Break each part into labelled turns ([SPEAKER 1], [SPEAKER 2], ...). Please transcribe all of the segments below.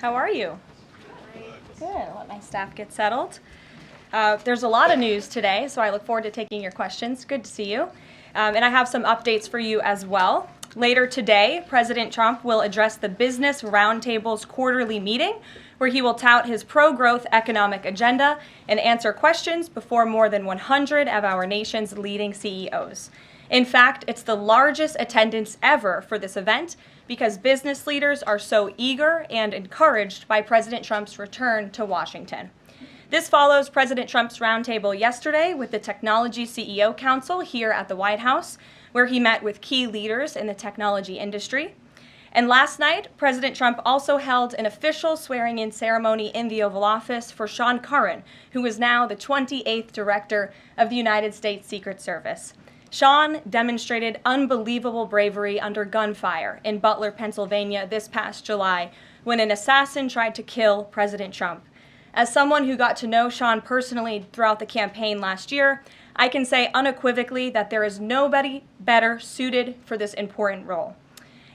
[SPEAKER 1] How are you? Good. I'll let my staff get settled. There's a lot of news today, so I look forward to taking your questions. Good to see you. And I have some updates for you as well. Later today, President Trump will address the Business Roundtable's quarterly meeting, where he will tout his pro-growth economic agenda and answer questions before more than 100 of our nation's leading CEOs. In fact, it's the largest attendance ever for this event because business leaders are so eager and encouraged by President Trump's return to Washington. This follows President Trump's roundtable yesterday with the Technology CEO Council here at the White House, where he met with key leaders in the technology industry. And last night, President Trump also held an official swearing-in ceremony in the Oval Office for Sean Curran, who is now the 28th Director of the United States Secret Service. Sean demonstrated unbelievable bravery under gunfire in Butler, Pennsylvania this past July when an assassin tried to kill President Trump. As someone who got to know Sean personally throughout the campaign last year, I can say unequivocally that there is nobody better suited for this important role.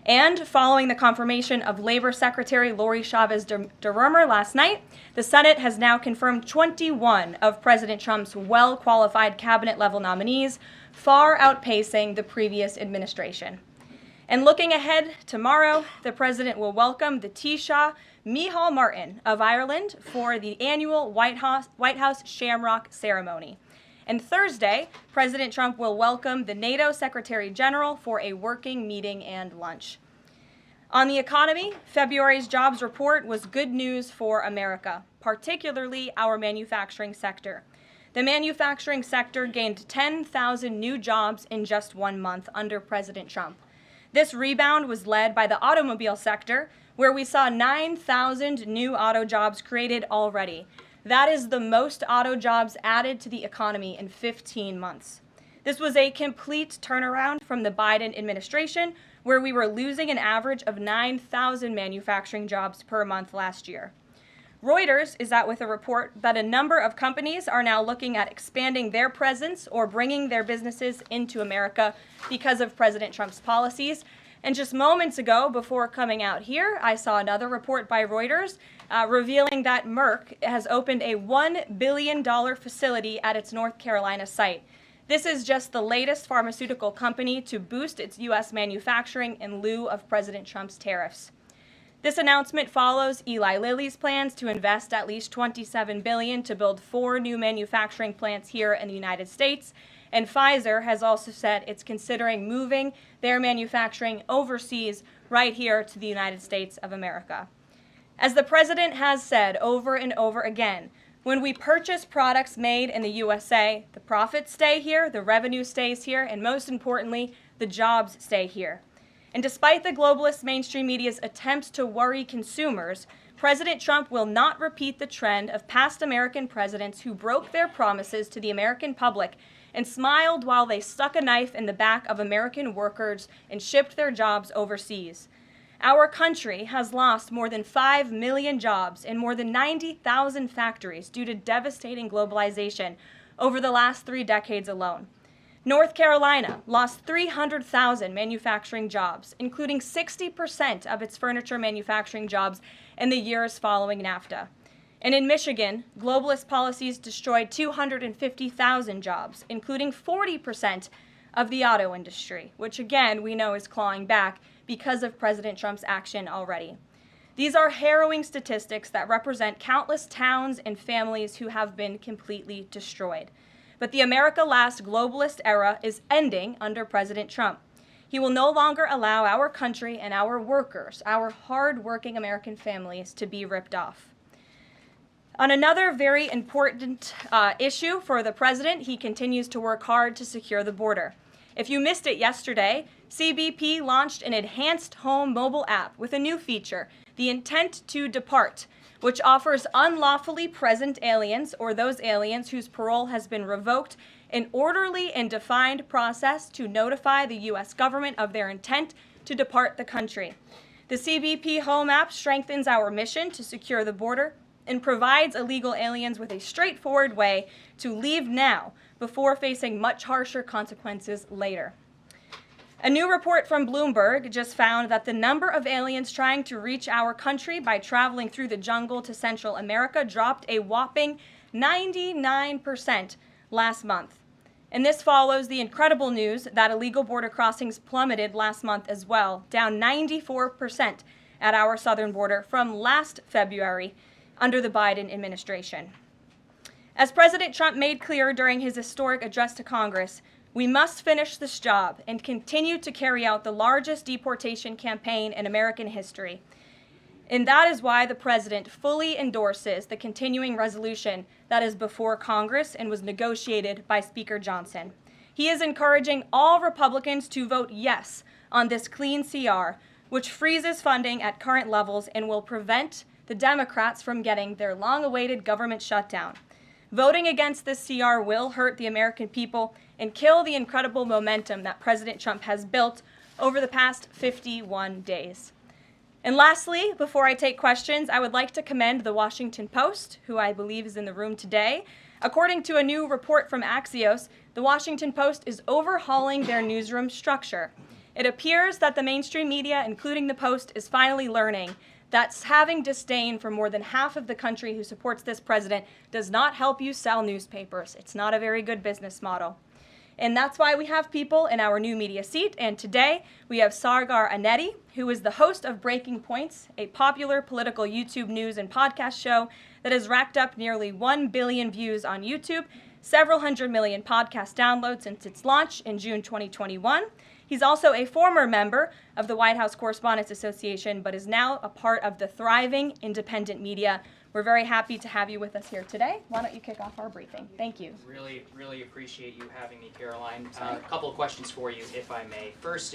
[SPEAKER 1] And following the confirmation of Labor Secretary Lori Chavez DeRumer last night, the Senate has now confirmed 21 of President Trump's well-qualified cabinet-level nominees, far outpacing the previous administration. And looking ahead, tomorrow, the president will welcome the Taoiseach Micheál Martin of Ireland for the annual White House Shamrock ceremony. And Thursday, President Trump will welcome the NATO Secretary General for a working meeting and lunch. On the economy, February's jobs report was good news for America, particularly our manufacturing sector. The manufacturing sector gained 10,000 new jobs in just 1 month under President Trump. This rebound was led by the automobile sector, where we saw 9,000 new auto jobs created already. That is the most auto jobs added to the economy in 15 months. This was a complete turnaround from the Biden administration, where we were losing an average of 9,000 manufacturing jobs per month last year. Reuters is out with a report that a number of companies are now looking at expanding their presence or bringing their businesses into America because of President Trump's policies. And just moments ago, before coming out here, I saw another report by Reuters revealing that Merck has opened a $1 billion facility at its North Carolina site. This is just the latest pharmaceutical company to boost its U.S. manufacturing in lieu of President Trump's tariffs. This announcement follows Eli Lilly's plans to invest at least $27 billion to build 4 new manufacturing plants here in the United States. And Pfizer has also said it's considering moving their manufacturing overseas right here to the United States of America. As the president has said over and over again, when we purchase products made in the USA, the profits stay here, the revenue stays here, and most importantly, the jobs stay here. And despite the globalist mainstream media's attempts to worry consumers, President Trump will not repeat the trend of past American presidents who broke their promises to the American public and smiled while they stuck a knife in the back of American workers and shipped their jobs overseas. Our country has lost more than 5 million jobs in more than 90,000 factories due to devastating globalization over the last 3 decades alone. North Carolina lost 300,000 manufacturing jobs, including 60% of its furniture manufacturing jobs in the years following NAFTA. And in Michigan, globalist policies destroyed 250,000 jobs, including 40% of the auto industry, which again we know is clawing back because of President Trump's action already. These are harrowing statistics that represent countless towns and families who have been completely destroyed. But the America-last globalist era is ending under President Trump. He will no longer allow our country and our workers, our hard-working American families, to be ripped off. On another very important issue for the president, he continues to work hard to secure the border. If you missed it yesterday, CBP launched an enhanced home mobile app with a new feature, the Intent to Depart, which offers unlawfully present aliens or those aliens whose parole has been revoked an orderly and defined process to notify the U.S. government of their intent to depart the country. The CBP Home app strengthens our mission to secure the border and provides illegal aliens with a straightforward way to leave now before facing much harsher consequences later. A new report from Bloomberg just found that the number of aliens trying to reach our country by traveling through the jungle to Central America dropped a whopping 99% last month. And this follows the incredible news that illegal border crossings plummeted last month as well, down 94% at our southern border from last February under the Biden administration. As President Trump made clear during his historic address to Congress, we must finish this job and continue to carry out the largest deportation campaign in American history. And that is why the president fully endorses the continuing resolution that is before Congress and was negotiated by Speaker Johnson. He is encouraging all Republicans to vote yes on this clean CR, which freezes funding at current levels and will prevent the Democrats from getting their long-awaited government shutdown. Voting against this CR will hurt the American people and kill the incredible momentum that President Trump has built over the past 51 days. And lastly, before I take questions, I would like to commend the Washington Post, who I believe is in the room today. According to a new report from Axios, the Washington Post is overhauling their newsroom structure. It appears that the mainstream media, including the Post, is finally learning that having disdain for more than half of the country who supports this president does not help you sell newspapers. It's not a very good business model. And that's why we have people in our new media seat. And today we have Sargar Anetti, who is the host of Breaking Points, a popular political YouTube news and podcast show that has racked up nearly 1 billion views on YouTube, several hundred million podcast downloads since its launch in June 2021. He's also a former member of the White House Correspondents Association, but is now a part of the thriving independent media. We're very happy to have you with us here today. Why don't you kick off our briefing? Thank you.
[SPEAKER 2] Really appreciate you having me, Caroline. A couple of questions for you, if I may. First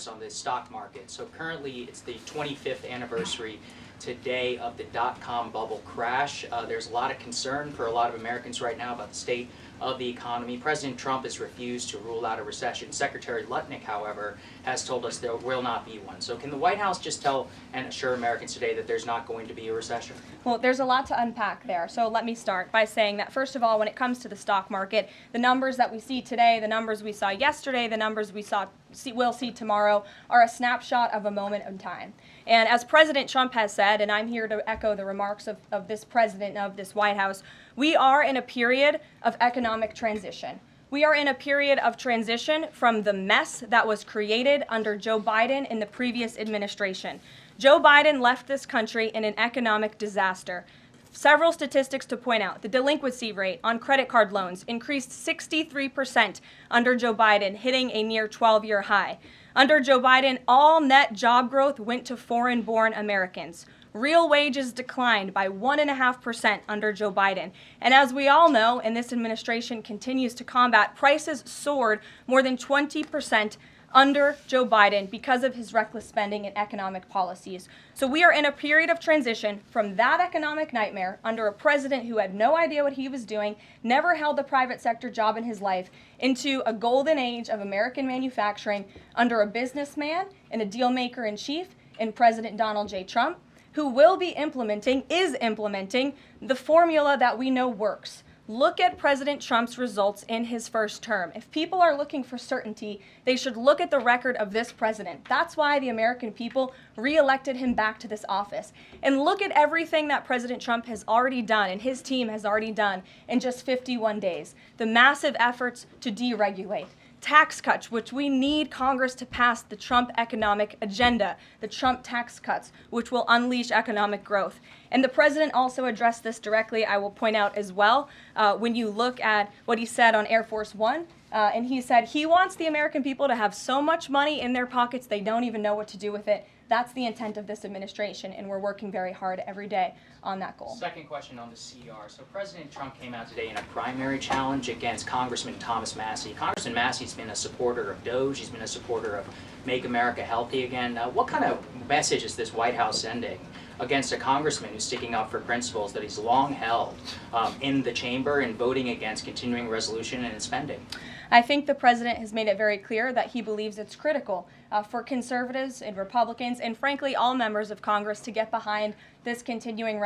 [SPEAKER 2] on the stock market. So currently it's the 25th anniversary today of the dot-com bubble crash. There's a lot of concern for a lot of Americans right now about the state of the economy. President Trump has refused to rule out a recession. Secretary Lutnick, however, has told us there will not be one. So can the White House just tell and assure Americans today that there's not going to be a recession?
[SPEAKER 1] Well, there's a lot to unpack there. So let me start by saying that, first of all, when it comes to the stock market, the numbers that we see today, the numbers we saw yesterday, the numbers we'll see tomorrow are a snapshot of a moment in time. And as President Trump has said, and I'm here to echo the remarks of this president of this White House, we are in a period of economic transition. We are in a period of transition from the mess that was created under Joe Biden in the previous administration. Joe Biden left this country in an economic disaster. Several statistics to point out. The delinquency rate on credit card loans increased 63% under Joe Biden, hitting a near 12-year high. Under Joe Biden, all net job growth went to foreign-born Americans. Real wages declined by 1.5% under Joe Biden. And as we all know, and this administration continues to combat, prices soared more than 20% under Joe Biden because of his reckless spending and economic policies. So we are in a period of transition from that economic nightmare under a president who had no idea what he was doing, never held a private sector job in his life, into a golden age of American manufacturing under a businessman and a deal maker in chief in President Donald J. Trump, who is implementing the formula that we know works. Look at President Trump's results in his first term. If people are looking for certainty, they should look at the record of this president. That's why the American people re-elected him back to this office. And look at everything that President Trump has already done and his team has already done in just 51 days. The massive efforts to deregulate, tax cuts, which we need Congress to pass the Trump economic agenda, the Trump tax cuts, which will unleash economic growth. And the president also addressed this directly, I will point out as well, when you look at what he said on Air Force One. And he said he wants the American people to have so much money in their pockets they don't even know what to do with it. That's the intent of this administration, and we're working very hard every day on that goal.
[SPEAKER 2] Second question on the CR. So President Trump came out today in a primary challenge against Congressman Thomas Massie. Congressman Massie's been a supporter of DOGE. He's been a supporter of Make America Healthy Again. What kind of message is this White House sending against a congressman who's sticking up for principles that he's long held in the chamber and voting against continuing resolution and spending?
[SPEAKER 1] I think the president has made it very clear that he believes it's critical for conservatives and Republicans and frankly all members of Congress to get behind this continuing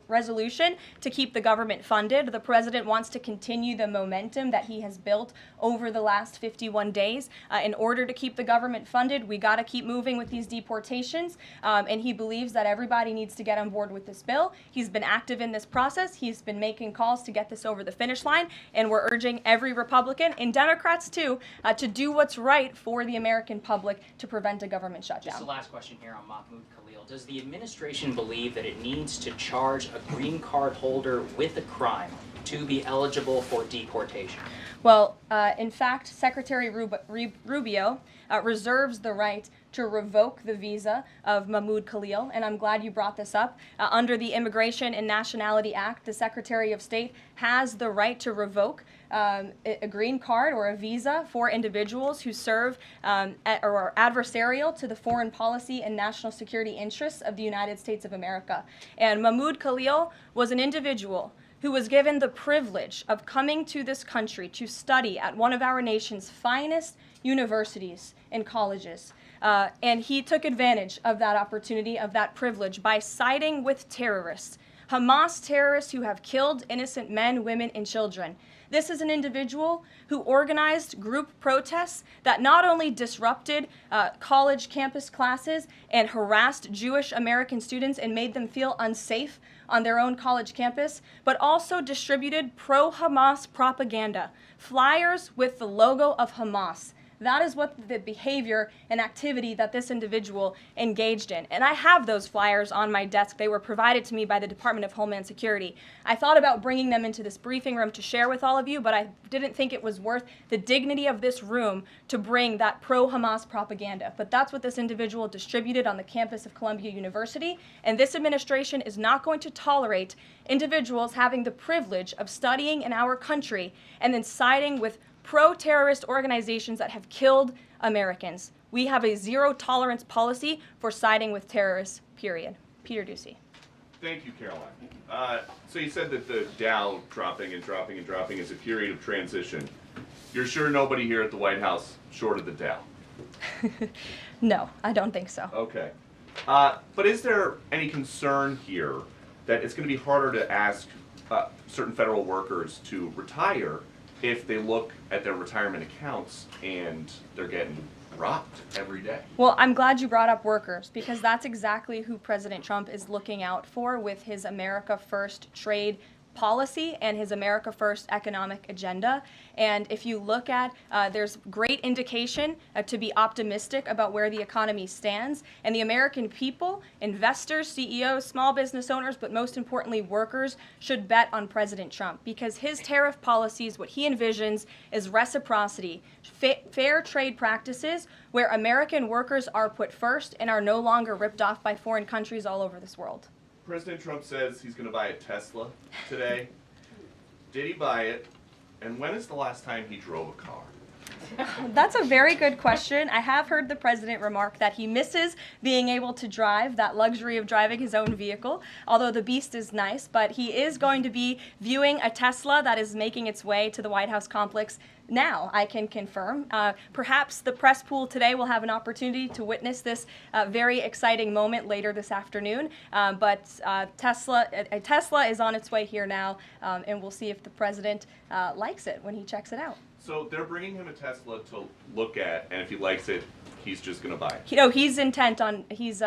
[SPEAKER 1] resolution to keep the government funded. The president wants to continue the momentum that he has built over the last 51 days. In order to keep the government funded, we got to keep moving with these deportations, and he believes that everybody needs to get on board with this bill. He's been active in this process. He's been making calls to get this over the finish line, and we're urging every Republican and Democrats too to do what's right for the American public to prevent a government shutdown.
[SPEAKER 2] Just the last question here on Mahmoud Khalil. Does the administration believe that it needs to charge a green card holder with a crime to be eligible for deportation?
[SPEAKER 1] Well, in fact, Secretary Rubio reserves the right to revoke the visa of Mahmoud Khalil, and I'm glad you brought this up. Under the Immigration and Nationality Act, the Secretary of State has the right to revoke a green card or a visa for individuals who serve or are adversarial to the foreign policy and national security interests of the United States of America. And Mahmoud Khalil was an individual who was given the privilege of coming to this country to study at one of our nation's finest universities and colleges. And he took advantage of that opportunity, of that privilege, by siding with terrorists, Hamas terrorists who have killed innocent men, women, and children. This is an individual who organized group protests that not only disrupted college campus classes and harassed Jewish American students and made them feel unsafe on their own college campus, but also distributed pro-Hamas propaganda, flyers with the logo of Hamas. That is what the behavior and activity that this individual engaged in. And I have those flyers on my desk. They were provided to me by the Department of Homeland Security. I thought about bringing them into this briefing room to share with all of you, but I didn't think it was worth the dignity of this room to bring that pro-Hamas propaganda. But that's what this individual distributed on the campus of Columbia University. And this administration is not going to tolerate individuals having the privilege of studying in our country and then siding with pro-terrorist organizations that have killed Americans. We have a zero-tolerance policy for siding with terrorists, period. Peter Ducey.
[SPEAKER 3] Thank you, Caroline. So you said that the Dow dropping and dropping and dropping is a period of transition. You're sure nobody here at the White House shorted the Dow?
[SPEAKER 1] No, I don't think so.
[SPEAKER 3] Okay. But is there any concern here that it's going to be harder to ask certain federal workers to retire if they look at their retirement accounts and they're getting robbed every day?
[SPEAKER 1] Well, I'm glad you brought up workers, because that's exactly who President Trump is looking out for with his America First trade policy and his America First economic agenda. And if you look at, there's great indication to be optimistic about where the economy stands. And the American people, investors, CEOs, small business owners, but most importantly workers, should bet on President Trump, because his tariff policies, what he envisions is reciprocity, fair trade practices where American workers are put first and are no longer ripped off by foreign countries all over this world.
[SPEAKER 3] President Trump says he's going to buy a Tesla today. Did he buy it? And when is the last time he drove a car?
[SPEAKER 1] That's a very good question. I have heard the president remark that he misses being able to drive, that luxury of driving his own vehicle, although the beast is nice, but he is going to be viewing a Tesla that is making its way to the White House complex now, I can confirm. Perhaps the press pool today will have an opportunity to witness this very exciting moment later this afternoon, but a Tesla is on its way here now, and we'll see if the president likes it when he checks it out.
[SPEAKER 3] So they're bringing him a Tesla to look at, and if he likes it, he's just going to buy it.
[SPEAKER 1] You know, he's intent on, he's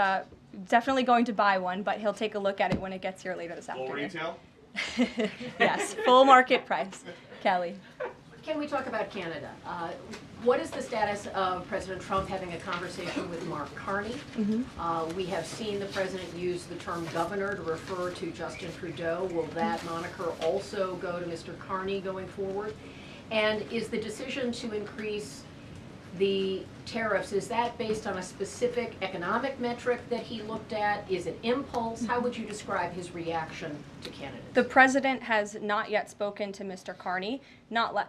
[SPEAKER 1] definitely going to buy one, but he'll take a look at it when it gets here later this afternoon.
[SPEAKER 3] Full retail?
[SPEAKER 1] Yes, full market price. Kelly.
[SPEAKER 4] Can we talk about Canada? What is the status of President Trump having a conversation with Mark Carney? Mm-hmm. We have seen the president use the term governor to refer to Justin Trudeau. Will that moniker also go to Mr. Carney going forward? And is the decision to increase the tariffs, is that based on a specific economic metric that he looked at? Is it impulse? How would you describe his reaction to candidates?
[SPEAKER 1] The president has not yet spoken to Mr. Carney, not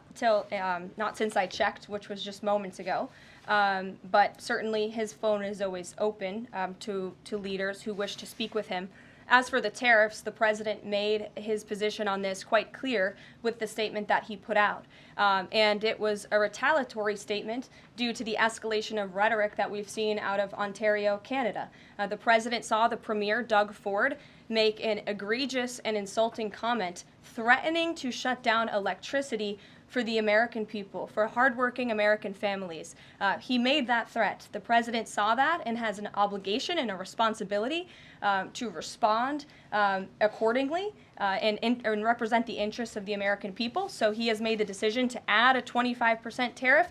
[SPEAKER 1] since I checked, which was just moments ago. but certainly his phone is always open to leaders who wish to speak with him. As for the tariffs, the president made his position on this quite clear with the statement that he put out. And it was a retaliatory statement due to the escalation of rhetoric that we've seen out of Ontario, Canada. The president saw the premier, Doug Ford, make an egregious and insulting comment threatening to shut down electricity for the American people, for hardworking American families. He made that threat. The president saw that and has an obligation and a responsibility to respond accordingly and represent the interests of the American people. So he has made the decision to add a 25% tariff.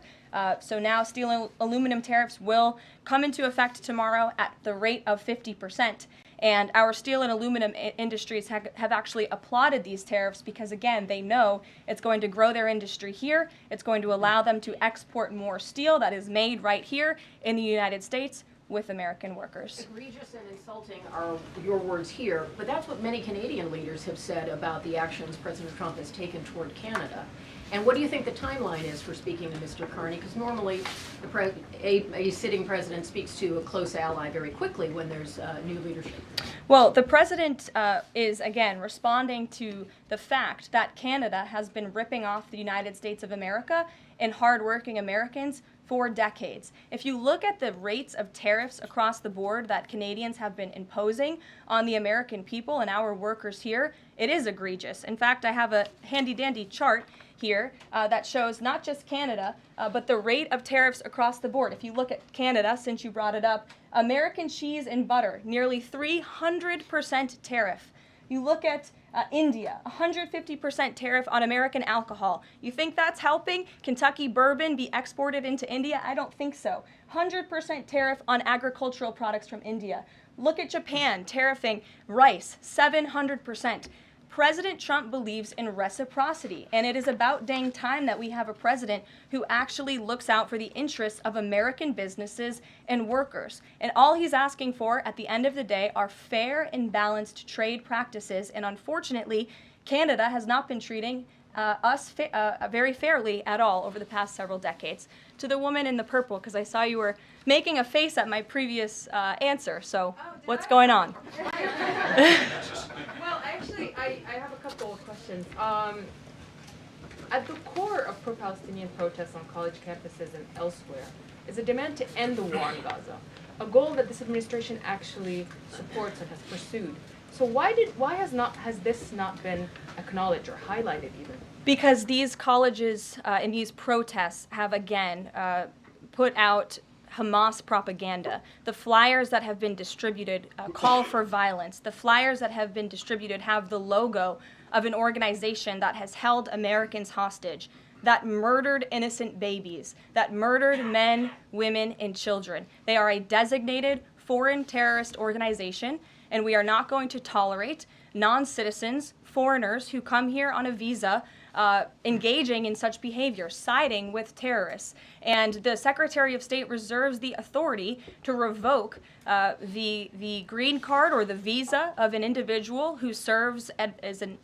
[SPEAKER 1] So now steel and aluminum tariffs will come into effect tomorrow at the rate of 50%. And our steel and aluminum industries have actually applauded these tariffs because, again, they know it's going to grow their industry here. It's going to allow them to export more steel that is made right here in the United States with American workers.
[SPEAKER 4] Egregious and insulting are your words here, but that's what many Canadian leaders have said about the actions President Trump has taken toward Canada. And what do you think the timeline is for speaking to Mr. Carney? Because normally a sitting president speaks to a close ally very quickly when there's new leadership.
[SPEAKER 1] Well, the president is, again, responding to the fact that Canada has been ripping off the United States of America and hardworking Americans for decades. If you look at the rates of tariffs across the board that Canadians have been imposing on the American people and our workers here, it is egregious. In fact, I have a handy-dandy chart here that shows not just Canada, but the rate of tariffs across the board. If you look at Canada, since you brought it up, American cheese and butter, nearly 300% tariff. You look at India, 150% tariff on American alcohol. You think that's helping Kentucky bourbon be exported into India? I don't think so. 100% tariff on agricultural products from India. Look at Japan, tariffing rice, 700%. President Trump believes in reciprocity, and it is about dang time that we have a president who actually looks out for the interests of American businesses and workers. And all he's asking for at the end of the day are fair and balanced trade practices, and unfortunately, Canada has not been treating us very fairly at all over the past several decades. To the woman in the purple, because I saw you were making a face at my previous answer, so what's going on?
[SPEAKER 5] Well, actually, I have a couple of questions. At the core of pro-Palestinian protests on college campuses and elsewhere is a demand to end the war in Gaza, a goal that this administration actually supports and has pursued. So why has this not been acknowledged or highlighted even?
[SPEAKER 1] Because these colleges and these protests have again put out Hamas propaganda. The flyers that have been distributed call for violence. The flyers that have been distributed have the logo of an organization that has held Americans hostage, that murdered innocent babies, that murdered men, women, and children. They are a designated foreign terrorist organization, and we are not going to tolerate non-citizens, foreigners who come here on a visa engaging in such behavior, siding with terrorists. And the Secretary of State reserves the authority to revoke the green card or the visa of an individual who serves as an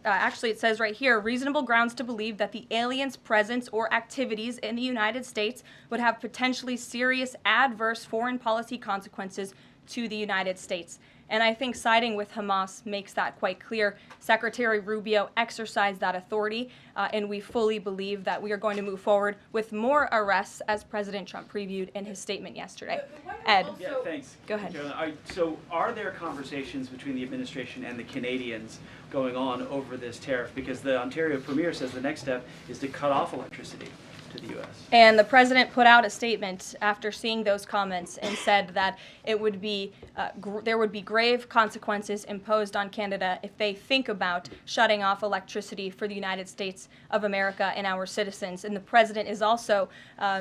[SPEAKER 1] actually, it says right here, reasonable grounds to believe that the alien's presence or activities in the United States would have potentially serious adverse foreign policy consequences to the United States. And I think siding with Hamas makes that quite clear. Secretary Rubio exercised that authority, and we fully believe that we are going to move forward with more arrests, as President Trump previewed in his statement yesterday. Ed.
[SPEAKER 6] Yeah, thanks.
[SPEAKER 1] Go ahead.
[SPEAKER 6] So are there conversations between the administration and the Canadians going on over this tariff? Because the Ontario Premier says the next step is to cut off electricity to the U.S.
[SPEAKER 1] And the president put out a statement after seeing those comments and said that it would be there would be grave consequences imposed on Canada if they think about shutting off electricity for the United States of America and our citizens. And the president is also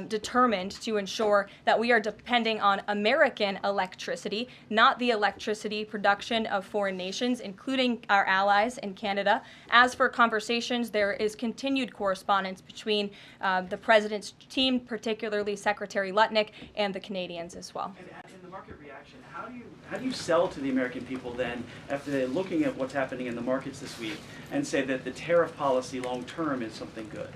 [SPEAKER 1] determined to ensure that we are depending on American electricity, not the electricity production of foreign nations, including our allies in Canada. As for conversations, there is continued correspondence between the president's team, particularly Secretary Lutnick, and the Canadians as well.
[SPEAKER 6] And in the market reaction, how do you sell to the American people then, after they're looking at what's happening in the markets this week, and say that the tariff policy long term is something good?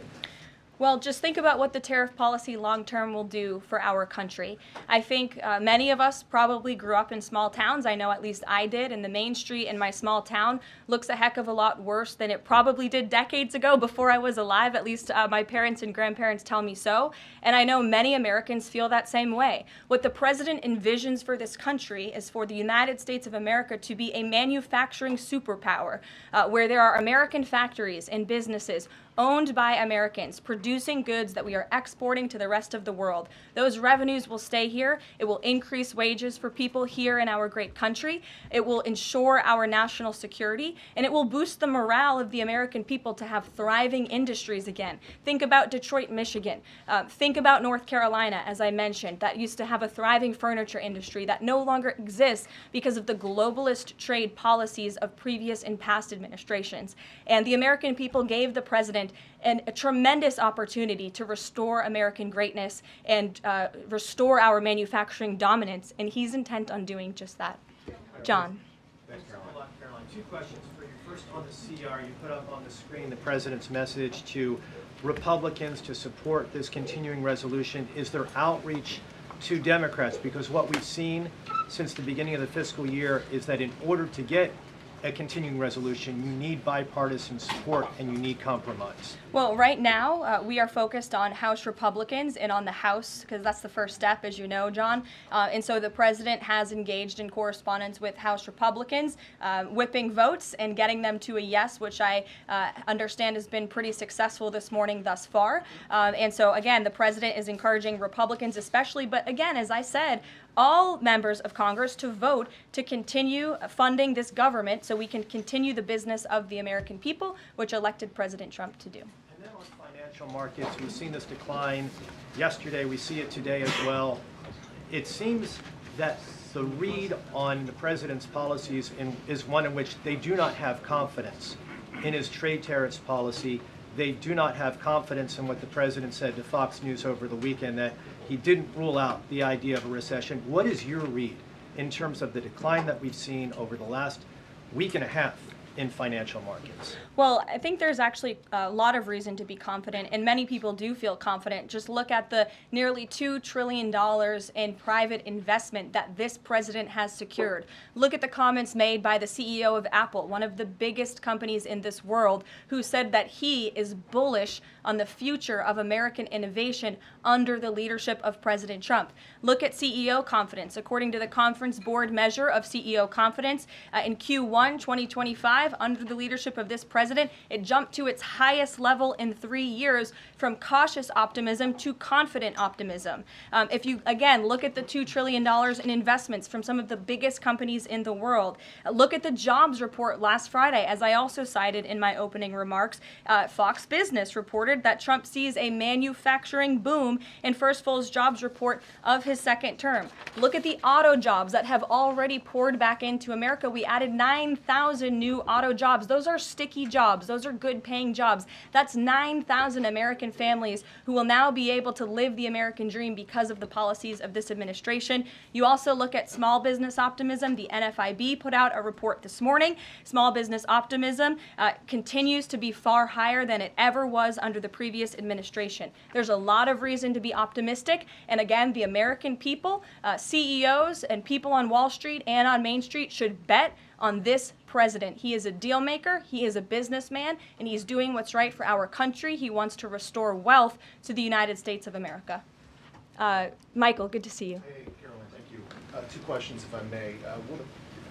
[SPEAKER 1] Well, just think about what the tariff policy long-term will do for our country. I think many of us probably grew up in small towns. I know at least I did, and the main street in my small town looks a heck of a lot worse than it probably did decades ago before I was alive. At least my parents and grandparents tell me so. And I know many Americans feel that same way. What the president envisions for this country is for the United States of America to be a manufacturing superpower, where there are American factories and businesses owned by Americans, producing goods that we are exporting to the rest of the world. Those revenues will stay here. It will increase wages for people here in our great country. It will ensure our national security, and it will boost the morale of the American people to have thriving industries again. Think about Detroit, Michigan. Think about North Carolina, as I mentioned, that used to have a thriving furniture industry that no longer exists because of the globalist trade policies of previous and past administrations. And the American people gave the president a tremendous opportunity to restore American greatness and restore our manufacturing dominance, and he's intent on doing just that. John.
[SPEAKER 7] Thanks, Caroline. Two questions for you. First, on the CR, you put up on the screen the president's message to Republicans to support this continuing resolution. Is there outreach to Democrats? Because what we've seen since the beginning of the fiscal year is that in order to get a continuing resolution, you need bipartisan support and you need compromise.
[SPEAKER 1] Well, right now, we are focused on House Republicans and on the House, because that's the first step, as you know, John. And so the president has engaged in correspondence with House Republicans, whipping votes and getting them to a yes, which I understand has been pretty successful this morning thus far. And so, again, the president is encouraging Republicans especially, but again, as I said, all members of Congress to vote to continue funding this government so we can continue the business of the American people, which elected President Trump to do.
[SPEAKER 7] And then on financial markets, we've seen this decline yesterday. We see it today as well. It seems that the read on the president's policies is one in which they do not have confidence in his trade tariffs policy. They do not have confidence in what the president said to Fox News over the weekend, that he didn't rule out the idea of a recession. What is your read in terms of the decline that we've seen over the last week and a half in financial markets?
[SPEAKER 1] Well, I think there's actually a lot of reason to be confident, and many people do feel confident. Just look at the nearly $2 trillion in private investment that this president has secured. Look at the comments made by the CEO of Apple, one of the biggest companies in this world, who said that he is bullish on the future of American innovation under the leadership of President Trump. Look at CEO confidence. According to the Conference Board measure of CEO confidence, in Q1 2025, under the leadership of this president, it jumped to its highest level in 3 years, from cautious optimism to confident optimism. If you, again, look at the $2 trillion in investments from some of the biggest companies in the world, look at the jobs report last Friday, as I also cited in my opening remarks. Fox Business reported that Trump sees a manufacturing boom in first full jobs report of his second term. Look at the auto jobs that have already poured back into America. We added 9,000 new auto jobs. Those are sticky jobs. Those are good paying jobs. That's 9,000 American families who will now be able to live the American dream because of the policies of this administration. You also look at small business optimism. The NFIB put out a report this morning. Small business optimism continues to be far higher than it ever was under the previous administration. There's a lot of reason to be optimistic. And again, the American people, CEOs and people on Wall Street and on Main Street should bet on this president. He is a deal maker, he is a businessman, and he's doing what's right for our country. He wants to restore wealth to the United States of America. Michael, good to see you.
[SPEAKER 8] Hey, Caroline, thank you. Two questions, if I may.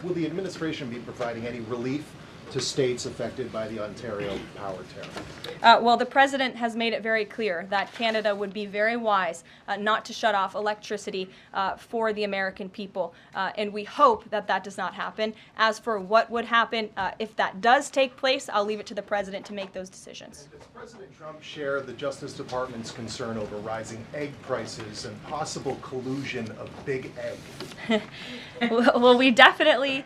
[SPEAKER 8] Will the administration be providing any relief to states affected by the Ontario power tariff?
[SPEAKER 1] Well, the president has made it very clear that Canada would be very wise not to shut off electricity for the American people, and we hope that that does not happen. As for what would happen if that does take place, I'll leave it to the president to make those decisions.
[SPEAKER 8] Does President Trump share the Justice Department's concern over rising egg prices and possible collusion of big egg?
[SPEAKER 1] Well, we definitely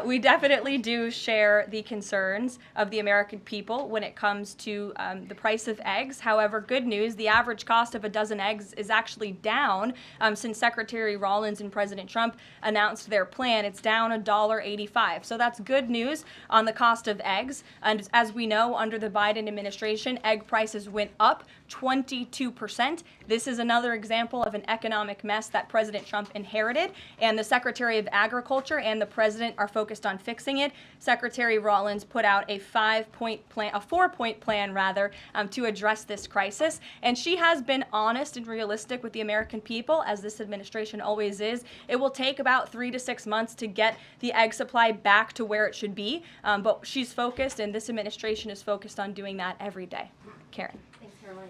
[SPEAKER 1] We definitely do share the concerns of the American people when it comes to the price of eggs. However, good news, the average cost of a dozen eggs is actually down since Secretary Rollins and President Trump announced their plan. It's down $1.85. So that's good news on the cost of eggs. And as we know, under the Biden administration, egg prices went up 22%. This is another example of an economic mess that President Trump inherited, and the Secretary of Agriculture and the President are focused on fixing it. Secretary Rollins put out a 4-point plan to address this crisis, and she has been honest and realistic with the American people, as this administration always is. It will take about 3 to 6 months to get the egg supply back to where it should be, but she's focused, and this administration is focused on doing that every day. Karen.
[SPEAKER 9] Thanks, Caroline.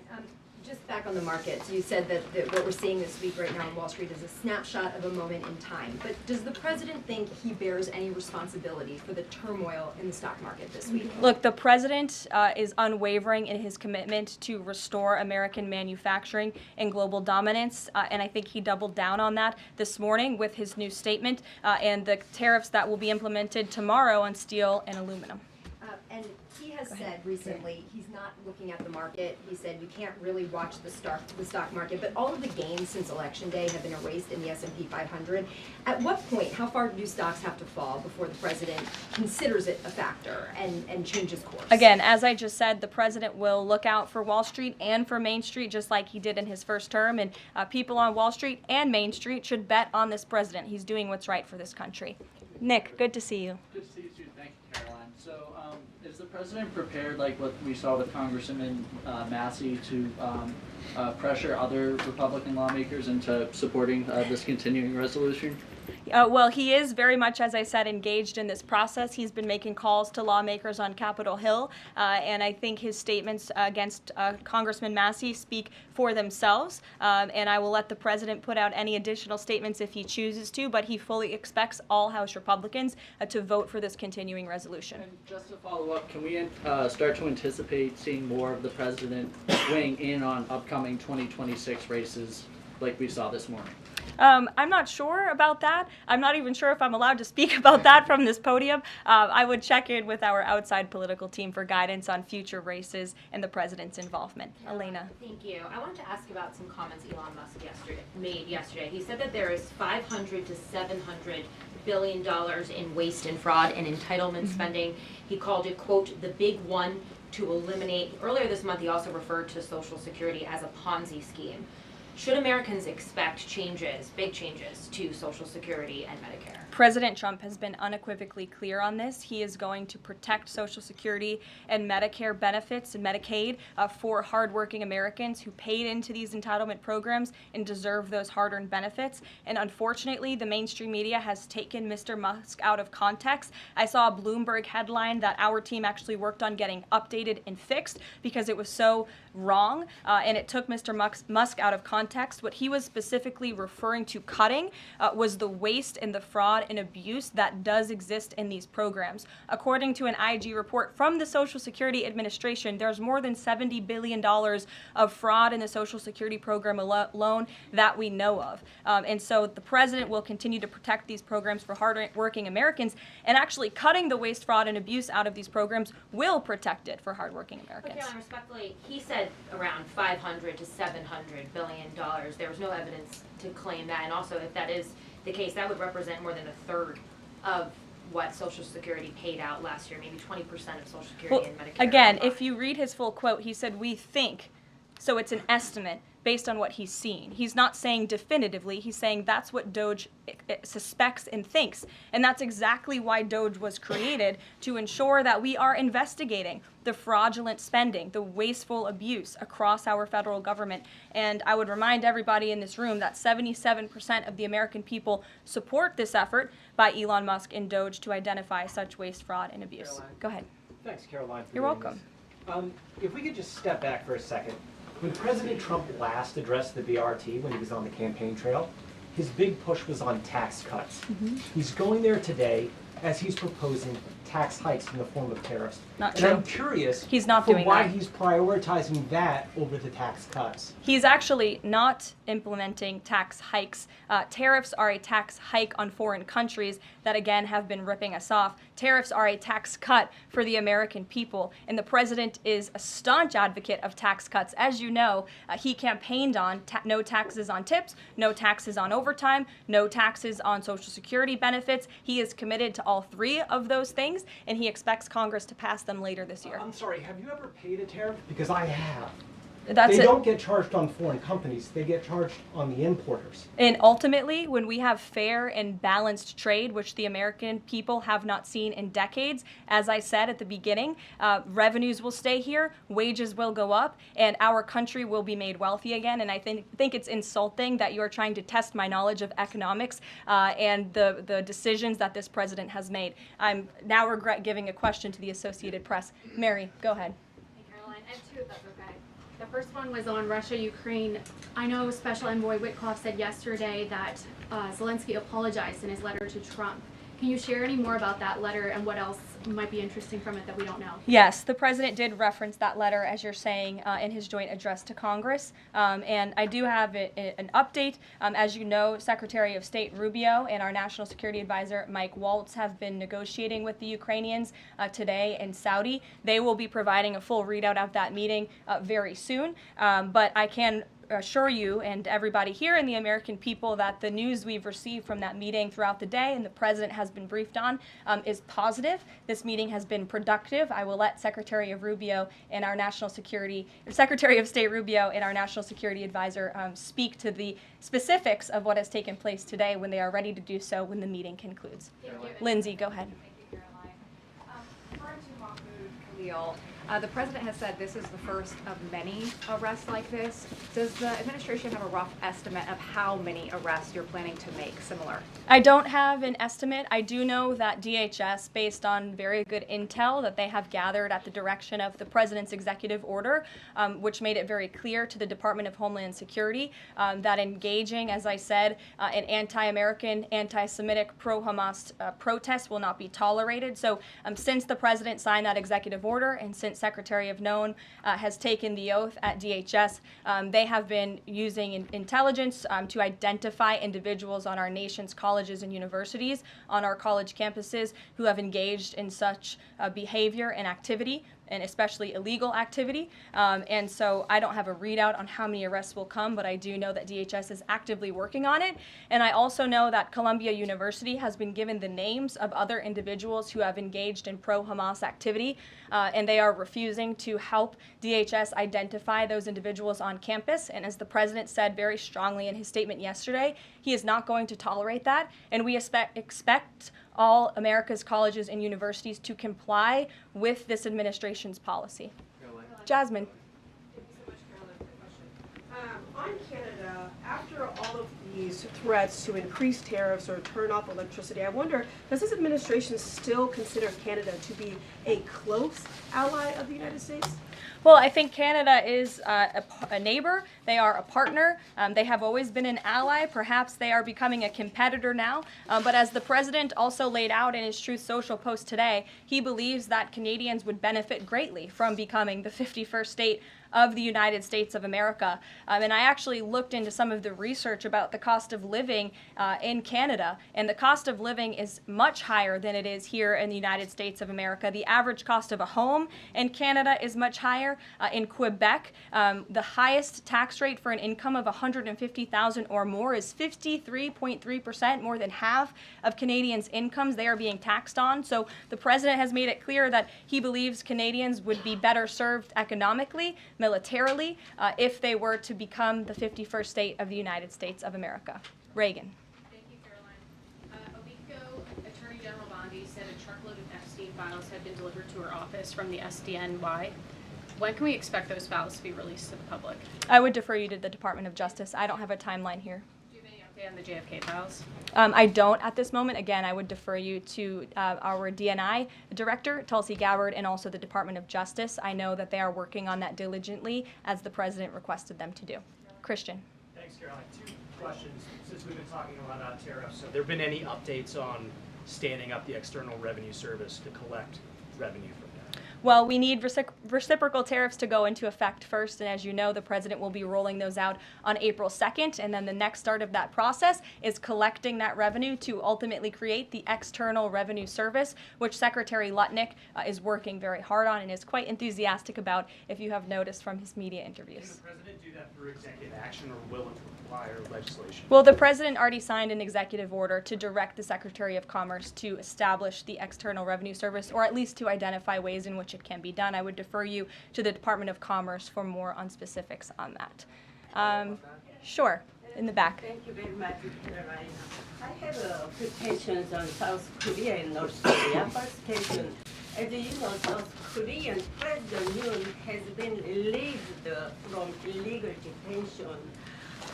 [SPEAKER 9] Just back on the markets, you said that what we're seeing this week right now on Wall Street is a snapshot of a moment in time. But does the president think he bears any responsibility for the turmoil in the stock market this week?
[SPEAKER 1] Look, the president is unwavering in his commitment to restore American manufacturing and global dominance, and I think he doubled down on that this morning with his new statement and the tariffs that will be implemented tomorrow on steel and aluminum.
[SPEAKER 9] And he has said recently he's not looking at the market. He said you can't really watch the stock market, but all of the gains since Election Day have been erased in the S&P 500. At what point, how far do stocks have to fall before the president considers it a factor and changes course?
[SPEAKER 1] Again, as I just said, the president will look out for Wall Street and for Main Street, just like he did in his first term, and people on Wall Street and Main Street should bet on this president. He's doing what's right for this country. Nick, good to see you.
[SPEAKER 10] Good to see you too. Thank you, Caroline. So, is the president prepared, like what we saw with Congressman Massey, to pressure other Republican lawmakers into supporting this continuing resolution?
[SPEAKER 1] Well, he is very much, as I said, engaged in this process. He's been making calls to lawmakers on Capitol Hill, and I think his statements against Congressman Massey speak for themselves, and I will let the president put out any additional statements if he chooses to, but he fully expects all House Republicans to vote for this continuing resolution.
[SPEAKER 10] And just to follow up, can we start to anticipate seeing more of the president weighing in on upcoming 2026 races like we saw this morning?
[SPEAKER 1] I'm not sure about that. I'm not even sure if I'm allowed to speak about that from this podium. I would check in with our outside political team for guidance on future races and the president's involvement. Elena.
[SPEAKER 11] Thank you. I wanted to ask about some comments Elon Musk made yesterday. He said that there is $500 to $700 billion in waste and fraud and entitlement spending. He called it, quote, the big one to eliminate. Earlier this month, he also referred to Social Security as a Ponzi scheme. Should Americans expect changes, big changes, to Social Security and Medicare?
[SPEAKER 1] President Trump has been unequivocally clear on this. He is going to protect Social Security and Medicare benefits and Medicaid for hardworking Americans who paid into these entitlement programs and deserve those hard-earned benefits. And unfortunately, the mainstream media has taken Mr. Musk out of context. I saw a Bloomberg headline that our team actually worked on getting updated and fixed because it was so wrong, and it took Mr. Musk out of context. What he was specifically referring to cutting was the waste and the fraud and abuse that does exist in these programs. According to an IG report from the Social Security Administration, there's more than $70 billion of fraud in the Social Security program alone that we know of. And so the president will continue to protect these programs for hardworking Americans, and actually cutting the waste, fraud, and abuse out of these programs will protect it for hardworking Americans.
[SPEAKER 11] Okay, respectfully, he said around $500 to $700 billion. There was no evidence to claim that, and also if that is the case, that would represent more than a third of what Social Security paid out last year, maybe 20% of Social Security and Medicare.
[SPEAKER 1] Again, if you read his full quote, he said, "We think," so it's an estimate based on what he's seen. He's not saying definitively, he's saying that's what DOJ suspects and thinks. And that's exactly why DOJ was created, to ensure that we are investigating the fraudulent spending, the wasteful abuse across our federal government. And I would remind everybody in this room that 77% of the American people support this effort by Elon Musk and DOJ to identify such waste, fraud, and abuse.
[SPEAKER 12] Caroline.
[SPEAKER 1] Go ahead.
[SPEAKER 12] Thanks, Caroline.
[SPEAKER 1] You're welcome.
[SPEAKER 12] If we could just step back for a second. When President Trump last addressed the BRT when he was on the campaign trail, his big push was on tax cuts. He's going there today as he's proposing tax hikes in the form of tariffs.
[SPEAKER 1] Not
[SPEAKER 12] and
[SPEAKER 1] true.
[SPEAKER 12] I'm curious
[SPEAKER 1] He's not
[SPEAKER 12] for
[SPEAKER 1] doing
[SPEAKER 12] why
[SPEAKER 1] that.
[SPEAKER 12] he's prioritizing that over the tax cuts.
[SPEAKER 1] He's actually not implementing tax hikes. Tariffs are a tax hike on foreign countries that, again, have been ripping us off. Tariffs are a tax cut for the American people, and the president is a staunch advocate of tax cuts. As you know, he campaigned on no taxes on tips, no taxes on overtime, no taxes on Social Security benefits. He is committed to all three of those things, and he expects Congress to pass them later this year.
[SPEAKER 12] I'm sorry, have you ever paid a tariff? Because I have.
[SPEAKER 1] That's
[SPEAKER 12] They
[SPEAKER 1] it.
[SPEAKER 12] don't get charged on foreign companies, they get charged on the importers.
[SPEAKER 1] And ultimately, when we have fair and balanced trade, which the American people have not seen in decades, as I said at the beginning, revenues will stay here, wages will go up, and our country will be made wealthy again. And I think it's insulting that you are trying to test my knowledge of economics and the decisions that this president has made. I'm now regret giving a question to the Associated Press. Mary, go ahead.
[SPEAKER 13] Hey, Caroline, I have two if that's okay. The first one was on Russia, Ukraine. I know Special Envoy Witkoff said yesterday that Zelensky apologized in his letter to Trump. Can you share any more about that letter and what else might be interesting from it that we don't know?
[SPEAKER 1] Yes, the president did reference that letter, as you're saying, in his joint address to Congress. And I do have an update. As you know, Secretary of State Rubio and our National Security Advisor Mike Waltz have been negotiating with the Ukrainians today in Saudi. They will be providing a full readout of that meeting very soon. But I can assure you and everybody here and the American people that the news we've received from that meeting throughout the day and the president has been briefed on is positive. This meeting has been productive. I will let Secretary of State Rubio and our National Security Advisor speak to the specifics of what has taken place today when they are ready to do so when the meeting concludes. Lindsay, go ahead.
[SPEAKER 14] Thank you, Caroline. Referring to Mahmoud Khalil, the president has said this is the first of many arrests like this. Does the administration have a rough estimate of how many arrests you're planning to make similar?
[SPEAKER 1] I don't have an estimate. I do know that DHS, based on very good intel that they have gathered at the direction of the president's executive order, which made it very clear to the Department of Homeland Security that engaging, as I said, in anti-American, anti-Semitic, pro-Hamas protests will not be tolerated. So since the president signed that executive order and since Secretary of Known has taken the oath at DHS, they have been using intelligence to identify individuals on our nation's colleges and universities, on our college campuses, who have engaged in such behavior and activity, and especially illegal activity. And so I don't have a readout on how many arrests will come, but I do know that DHS is actively working on it. And I also know that Columbia University has been given the names of other individuals who have engaged in pro-Hamas activity, and they are refusing to help DHS identify those individuals on campus. And as the president said very strongly in his statement yesterday, he is not going to tolerate that, and we expect all America's colleges and universities to comply with this administration's policy. Jasmine.
[SPEAKER 15] Thank you so much, Caroline, for the question. On Canada, after all of these threats to increase tariffs or turn off electricity, I wonder, does this administration still consider Canada to be a close ally of the United States?
[SPEAKER 1] Well, I think Canada is a neighbor. They are a partner. They have always been an ally. Perhaps they are becoming a competitor now. But as the president also laid out in his Truth Social post today, he believes that Canadians would benefit greatly from becoming the 51st state of the United States of America. And I actually looked into some of the research about the cost of living in Canada, and the cost of living is much higher than it is here in the United States of America. The average cost of a home in Canada is much higher. In Quebec, the highest tax rate for an income of $150,000 or more is 53.3%, more than half of Canadians' incomes they are being taxed on. So the president has made it clear that he believes Canadians would be better served economically, militarily, if they were to become the 51st state of the United States of America. Reagan.
[SPEAKER 13] Thank you, Caroline. A week ago, Attorney General Bondi said a truckload of Epstein files had been delivered to her office from the SDNY. When can we expect those files to be released to the public?
[SPEAKER 1] I would defer you to the Department of Justice. I don't have a timeline here.
[SPEAKER 13] Do you have any update on the JFK files?
[SPEAKER 1] I don't at this moment. Again, I would defer you to our DNI director, Tulsi Gabbard, and also the Department of Justice. I know that they are working on that diligently, as the president requested them to do. Christian.
[SPEAKER 12] Thanks, Caroline. Two questions. Since we've been talking a lot about tariffs, have there been any updates on
[SPEAKER 16] standing up the External Revenue Service to collect revenue from that?
[SPEAKER 1] Well, we need reciprocal tariffs to go into effect first, and as you know, the president will be rolling those out on April 2nd, and then the next start of that process is collecting that revenue to ultimately create the External Revenue Service, which Secretary Lutnick is working very hard on and is quite enthusiastic about, if you have noticed from his media interviews.
[SPEAKER 16] Can the president do that through executive action, or will it require legislation?
[SPEAKER 1] Well, the president already signed an executive order to direct the Secretary of Commerce to establish the External Revenue Service, or at least to identify ways in which it can be done. I would defer you to the Department of Commerce for more on specifics on that. Sure, in the back.
[SPEAKER 17] Thank you very much, Caroline. I have a few questions on South Korea and North Korea. First question, as you know, South Korean President Yoon has been released from illegal detention.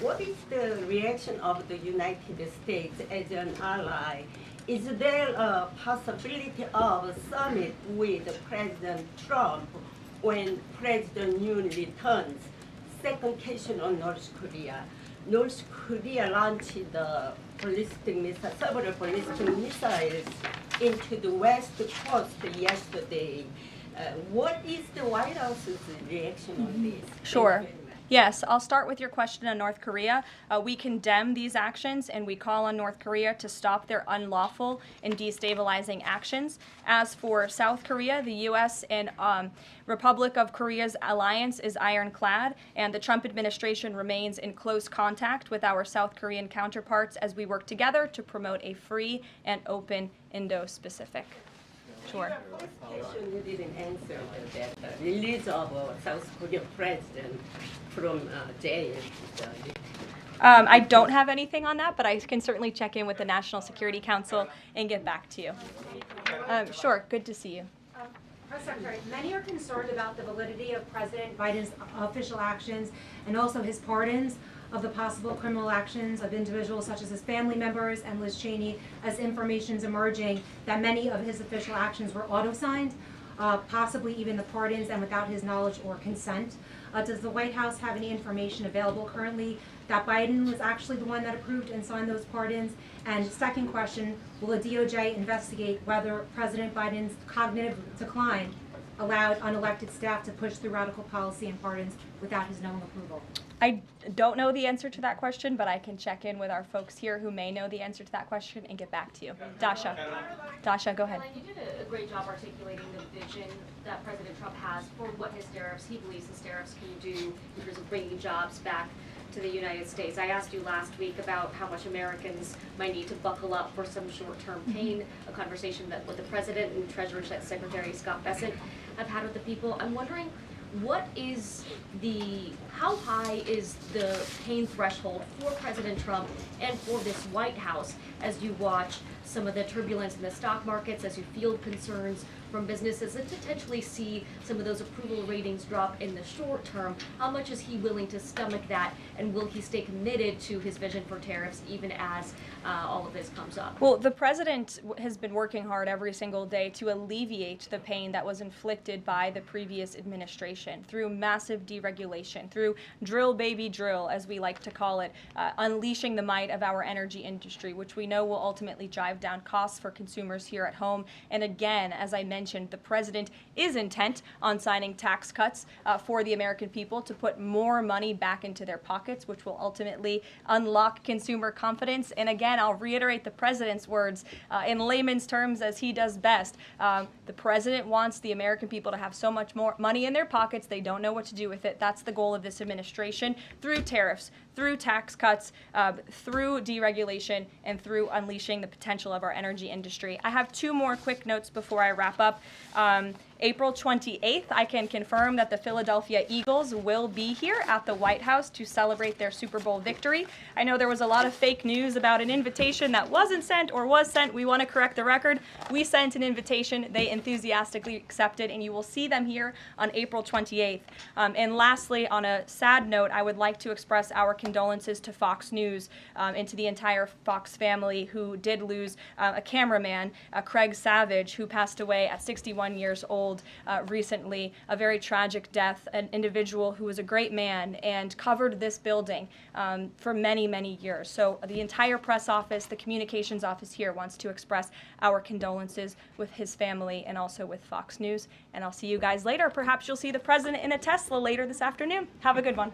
[SPEAKER 17] What is the reaction of the United States as an ally? Is there a possibility of a summit with President Trump when President Yoon returns? Second question on North Korea. North Korea launched the several ballistic missiles into the west coast yesterday. What is the White House's reaction on this?
[SPEAKER 1] Sure. Yes, I'll start with your question on North Korea. We condemn these actions and we call on North Korea to stop their unlawful and destabilizing actions. As for South Korea, the U.S. and Republic of Korea's alliance is ironclad, and the Trump administration remains in close contact with our South Korean counterparts as we work together to promote a free and open Indo-Pacific. Sure.
[SPEAKER 17] First question you didn't answer that release of South Korean president from jail.
[SPEAKER 1] I don't have anything on that, but I can certainly check in with the National Security Council and get back to you. Sure, good to see you.
[SPEAKER 18] Press Secretary, many are concerned about the validity of President Biden's official actions and also his pardons of the possible criminal actions of individuals such as his family members and Liz Cheney, as information is emerging that many of his official actions were auto-signed, possibly even the pardons, and without his knowledge or consent. Does the White House have any information available currently that Biden was actually the one that approved and signed those pardons? And second question, will the DOJ investigate whether President Biden's cognitive decline allowed unelected staff to push through radical policy and pardons without his knowing approval?
[SPEAKER 1] I don't know the answer to that question, but I can check in with our folks here who may know the answer to that question and get back to you. Dasha. Dasha, go ahead.
[SPEAKER 11] Caroline, you did a great job articulating the vision that President Trump has for what his tariffs, he believes his tariffs can do in terms of bringing jobs back to the United States. I asked you last week about how much Americans might need to buckle up for some short-term pain, a conversation that with the President and Treasury Secretary Scott Bessent have had with the people. I'm wondering, how high is the pain threshold for President Trump and for this White House as you watch some of the turbulence in the stock markets, as you field concerns from businesses and potentially see some of those approval ratings drop in the short term? How much is he willing to stomach that, and will he stay committed to his vision for tariffs even as all of this comes up?
[SPEAKER 1] Well, the president has been working hard every single day to alleviate the pain that was inflicted by the previous administration through massive deregulation, through drill baby drill, as we like to call it, unleashing the might of our energy industry, which we know will ultimately drive down costs for consumers here at home. And again, as I mentioned, the president is intent on signing tax cuts for the American people to put more money back into their pockets, which will ultimately unlock consumer confidence. And again, I'll reiterate the president's words in layman's terms as he does best. The president wants the American people to have so much more money in their pockets, they don't know what to do with it. That's the goal of this administration, through tariffs, through tax cuts, through deregulation, and through unleashing the potential of our energy industry. I have two more quick notes before I wrap up. April 28th, I can confirm that the Philadelphia Eagles will be here at the White House to celebrate their Super Bowl victory. I know there was a lot of fake news about an invitation that wasn't sent or was sent. We want to correct the record. We sent an invitation. They enthusiastically accepted, and you will see them here on April 28th. And lastly, on a sad note, I would like to express our condolences to Fox News and to the entire Fox family who did lose a cameraman, Craig Savage, who passed away at 61 years old told recently, a very tragic death, an individual who was a great man and covered this building for many, many years. So the entire press office, the communications office here wants to express our condolences with his family and also with Fox News. And I'll see you guys later. Perhaps you'll see the president in a Tesla later this afternoon. Have a good one.